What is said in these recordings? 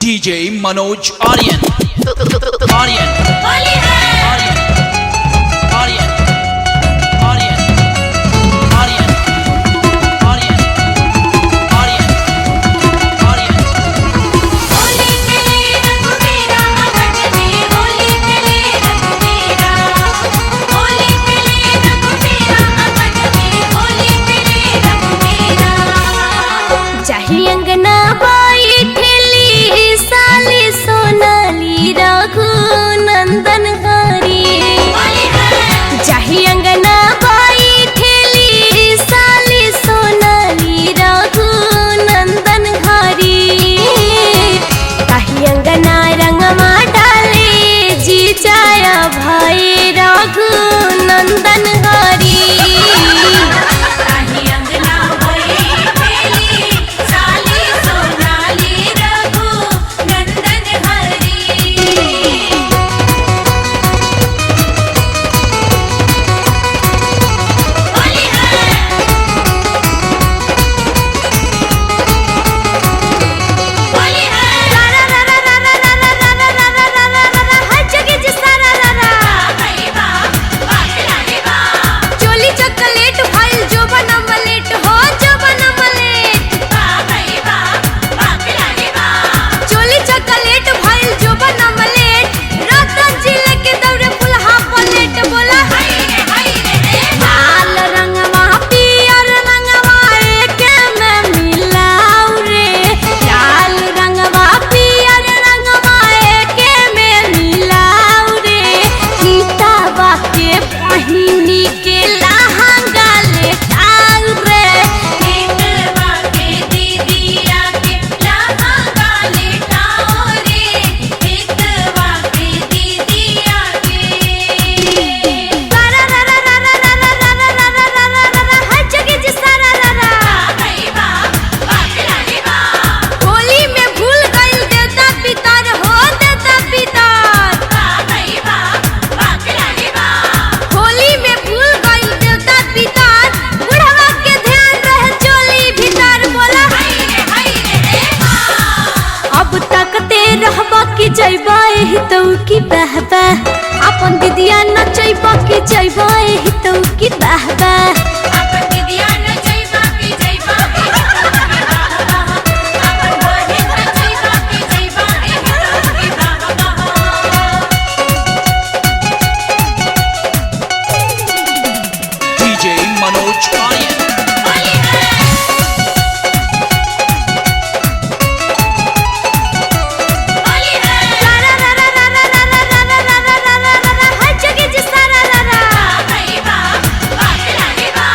DJ Manoj Aryan. Aryan. Holi है। Aryan. Aryan. Aryan. Aryan. Aryan. Aryan. Aryan. Holi खेले रघुवीरा अवध में, होली खेले रघुवीरा। होली खेले रघुवीरा अवध में, होली खेले रघुवीरा। चाहे अंगना बाई ठेली साली सोनाली रघु नंदन हरी। चाहे अंगना बाई ठेली साली सोनाली रघु नंदन हरी। काहे अंगना रंगमा डाले जी जाया भाई रघु नंदन हरी। काहे अंगना बाई ठेली साली सोनाली रघु नंदन हरी। होली है। होली है। रा रा रा रा रा रा रा रा रा रा रा रा रा रा हर जगह जिसा रा रा रा। भाई बा खिलाड़ी बा। चोली चॉकलेट फाइल जो बना मलेट हो जो बना मलेट। बा भाई बा खिलाड़ी बा। चोली चॉकलेट फाइल जो बना मलेट। रतन जिले के दौरे फुलहा पलेट बोला हाय रे लाल रंगवा पियर रंगवा एके में मिलाऊ रे। लाल रंगवा पियर रंगवा एके में मिलाऊ रे। सीतावा के पहिनी के लहंगा लेटाऊ रे। सीतावा के दीदिया के लहंगा लेटाऊ रे। सीतावा के दीदिया के रा रा रा रा रा रा रा रा रा रा रा रा रा रा हर जगह जिसा रा रा रा। भाई बा खिलाड़ी बा। होली में भूल गइल देवता पितर हो देवता पितर। भाई बा खिलाड़ी बा। होली में भूल गइल देवता पितर। बुढ़वा के ध्यान रहे चोली भीतर बोला हाय रे अब तक ते रहबा की जइबा एही तो की बहबा। अपन दीदिया नचैबा की जइबा एही तो की बहबा। अपन दीदिया नचैबा की जइबा एही तो की बहबा। अपन बहिन नचैबा की जइबा एही तो की बहबा। DJ Manoj Aryan. होली है। होली है। रा रा रा रा रा रा रा रा रा रा रा रा रा रा हर जगह जिसा रा रा रा। भाई बा खिलाड़ी बा।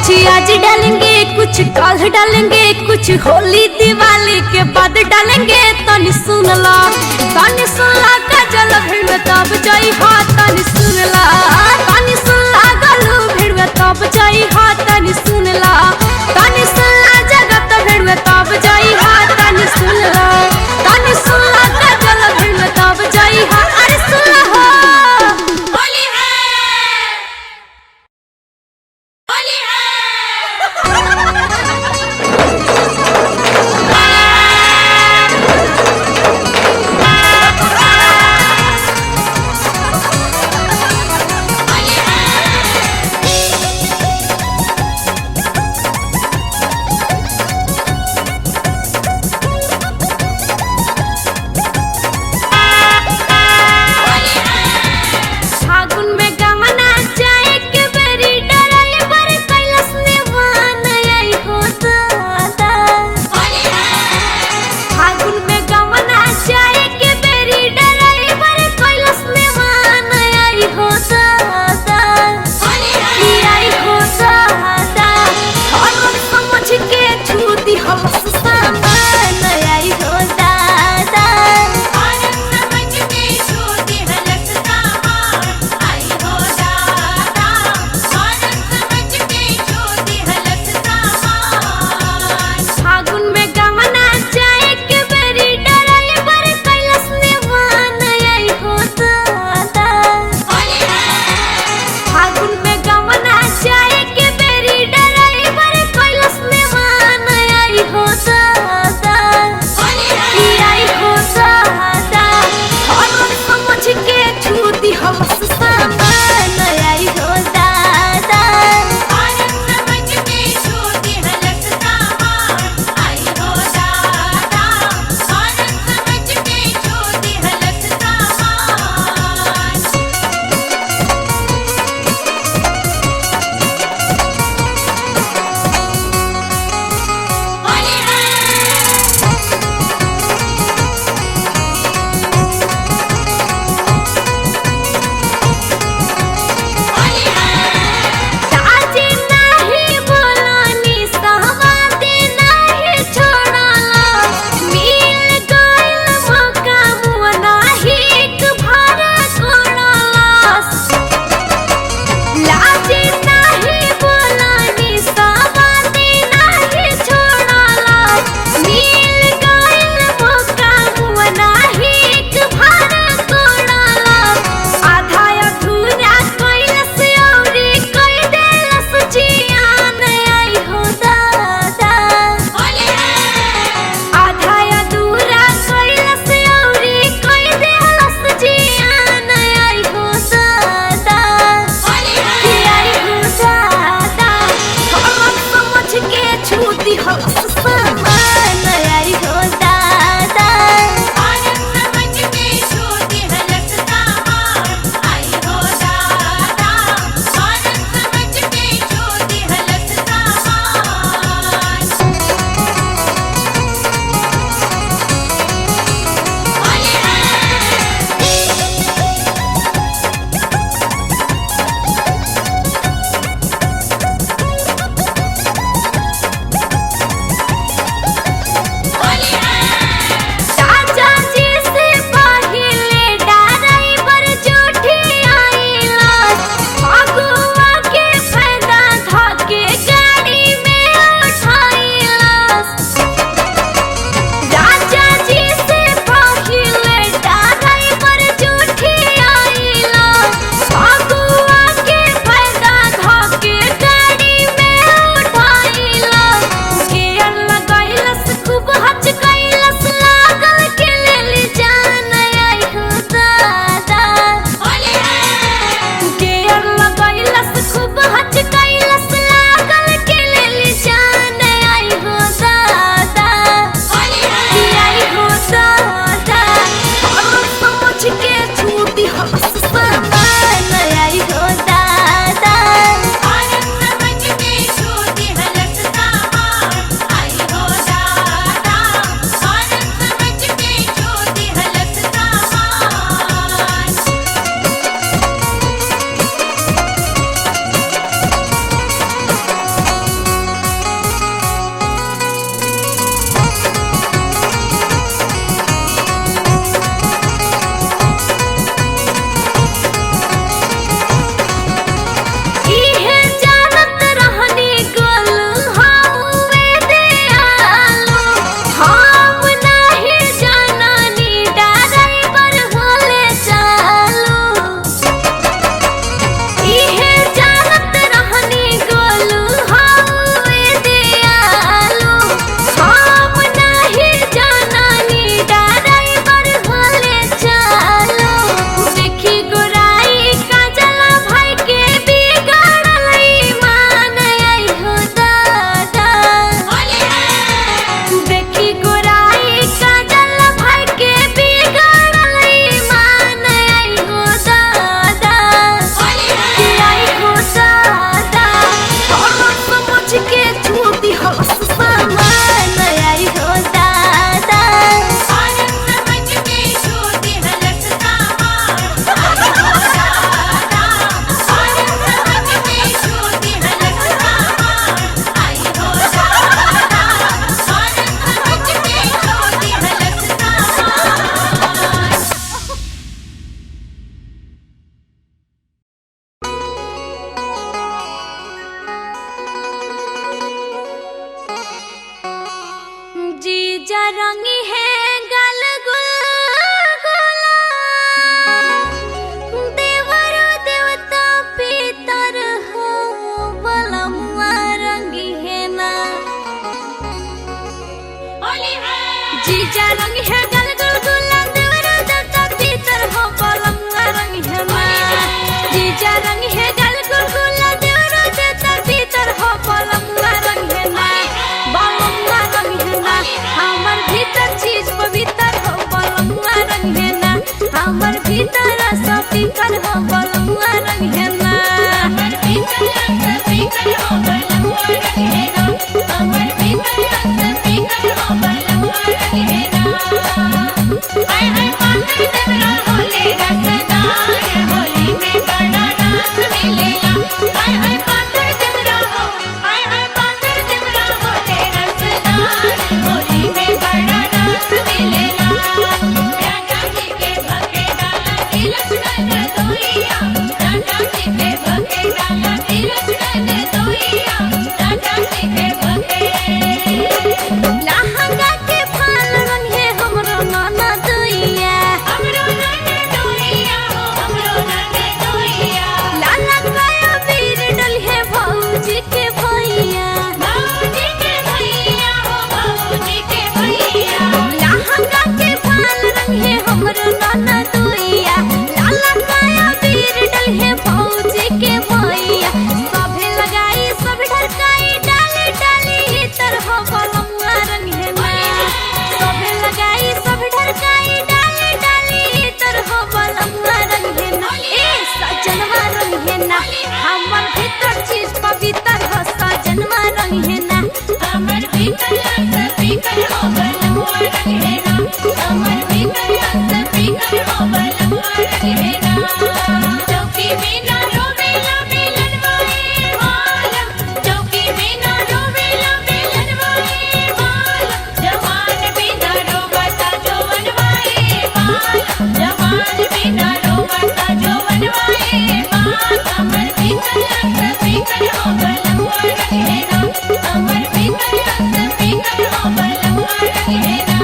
कुछ आज डालेंगे कुछ कल डालेंगे कुछ होली दिवाली के बाद डालेंगे। तनी सुन ला काजल भीड़ में तब जाई हा। तनी सुन ला गलू भीड़ में तब जाई हा। तनी सुन ला जगत भीड़ में तब जाई हा। तनी सुन ला काजल भीड़ में तब जाई हा। अरे सुन ला हो होली है होली जीजा रंग है गल गुलगुला देवरा देता भीतर हो बलमुआ रंग है ना जीजा रंग है गल गुलगुला देवरा देता भीतर हो बलमुआ रंग है ना बलमुआ रंग है ना हमर भीतर चीज पवित्र हो बलमुआ रंग है ना हमर भीतर सब पीकर हो बलमुआ रंग है ना हमर भीतर सब पीकर हो बलमुआ रंग है ना हमर भीतर सब पीकर हो बलमुआ रंग है ना हाय हाय पाकर देवरा होले रसदार होली में बड़ा रस मिलेगा हाय हाय पाकर देवरा हो हाय हाय पाकर देवरा होले रसदार होली में बड़ा रस मिलेगा राजा जी के भके डाला तिलक कर दोइया राजा जी के भके डाला तिलक कर दोइया राजा जी के भके लहंगा के फाल रंग है हमरो नाना दोइया हमरो नाना दोइया हो हमरो नाना दोइया लाला काया वीर डल है भौजी के भैया भौजी के भैया हो भौजी के भैया लहंगा के फाल रंग है हमरो नाना दोइया लाला काया वीर डल है भौजी के भैया सभे लगाई सब ढरकाई डाले डाली इतर हो बलमुआ रंग है ना सभे लगाई सब ढरकाई डाले डाली इतर हो बलमुआ रंग है ना ए सजनवा रंग है ना हमर भीतर चीज पवित्र हो सजनवा रंग है ना हमर भीतर सब पीकर हो बलमुआ रंग है ना हमर भीतर सब पीकर हो बलमुआ रंग है ना चौकी बिना रोवेला मिलनवाए मालम चौकी बिना रोवेला मिलनवाए मालम जवान बिना रोवता जवनवाए मालम जवान बिना रोवता जवनवाए मालम हमर भीतर सब पीकर हो बलमुआ रंग है ना हमर भीतर सब पीकर हो बलमुआ रंग है ना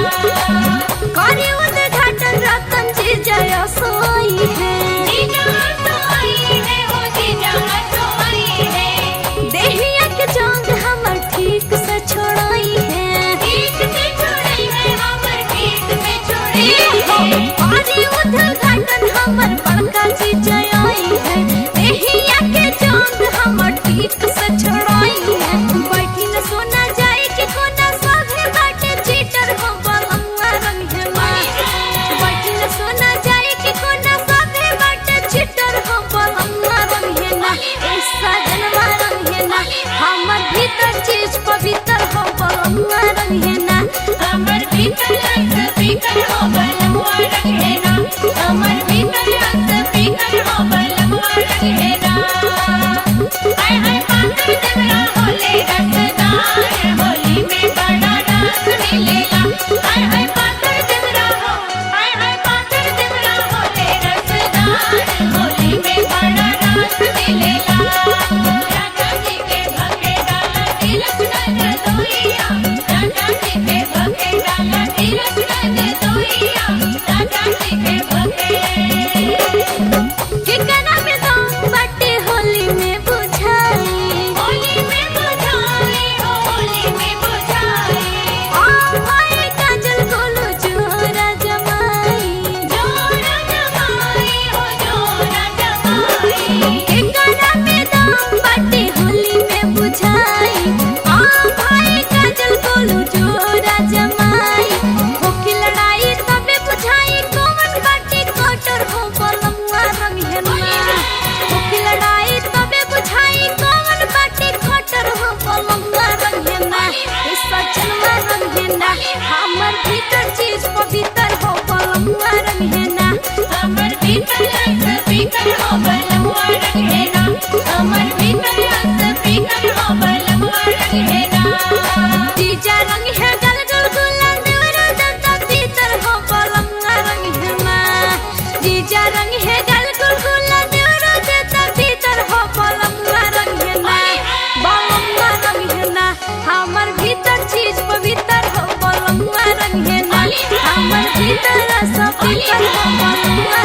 करे उद्घाटन रतन जी जय सोई है जीजा सोई है हो जीजा सोई है देहिया के जंग हमर ठीक से छोड़ाई है ठीक से छोड़ाई है हमर ठीक से छोड़ाई है करे उद्घाटन हमर बड़का जी जय आई है देहिया के जंग हमर ठीक से छोड़ाई है बैठी न सोना जाए के कोना सभे बाटे चीटर हो बलमुआ रंग है ना बैठी न सोना जाए के कोना सभे बाटे चीटर हो बलमुआ रंग है ना ए सजनवा रंग है ना हमर भीतर चीज पवित्र हो बलमुआ रंग है ना हमर भीतर सब पीकर हो बलमुआ रंग है ना हमर भीतर सब पीकर हो बलमुआ रंग है ना हाय हाय पाकर देवरा होले रसदार होली में बड़ा रस मिलेगा हाय हाय पाकर देवरा हो हाय हाय पाकर देवरा होले रसदार होली में बड़ा रस मिलेगा राजा जी के भके डाला तिलक कर दोइया राजा जी के भके डाला तिलक कर दोइया राजा जी के भके ठिकाना में दम बाटे होली में बुझाई होली में बुझाई होली में बुझाई आ भाई काजल गोलू जोरा जमाई हो जोरा जमाई ठिकाना में दम बाटे होली में बुझाई आ भाई काजल गोलू जोरा जमाई होकी लड़ाई तबे बुझाई कौन बाटे कोटर हो बलमुआ रंग है ना होकी लड़ाई तबे बुझाई कौन बाटे कोटर हो बलमुआ रंग है ना ए सजनवा रंग है ना हमर भीतर चीज पवित्र हो बलमुआ रंग है ना हमर भीतर सब पीकर हो बलमुआ रंग है ना हमर भीतर सब पीकर हो बलमुआ रंग है ना जीजा रंग है गल गुलगुला देवरा देता भीतर हो बलमुआ रंग है ना जीजा रंग है गल गुलगुला देवरा देता भीतर हो बलमुआ रंग है ना बलमुआ रंग है ना हमर भीतर चीज पवित्र हो बलमुआ रंग है ना हमर भीतर सब पीकर हो बलमुआ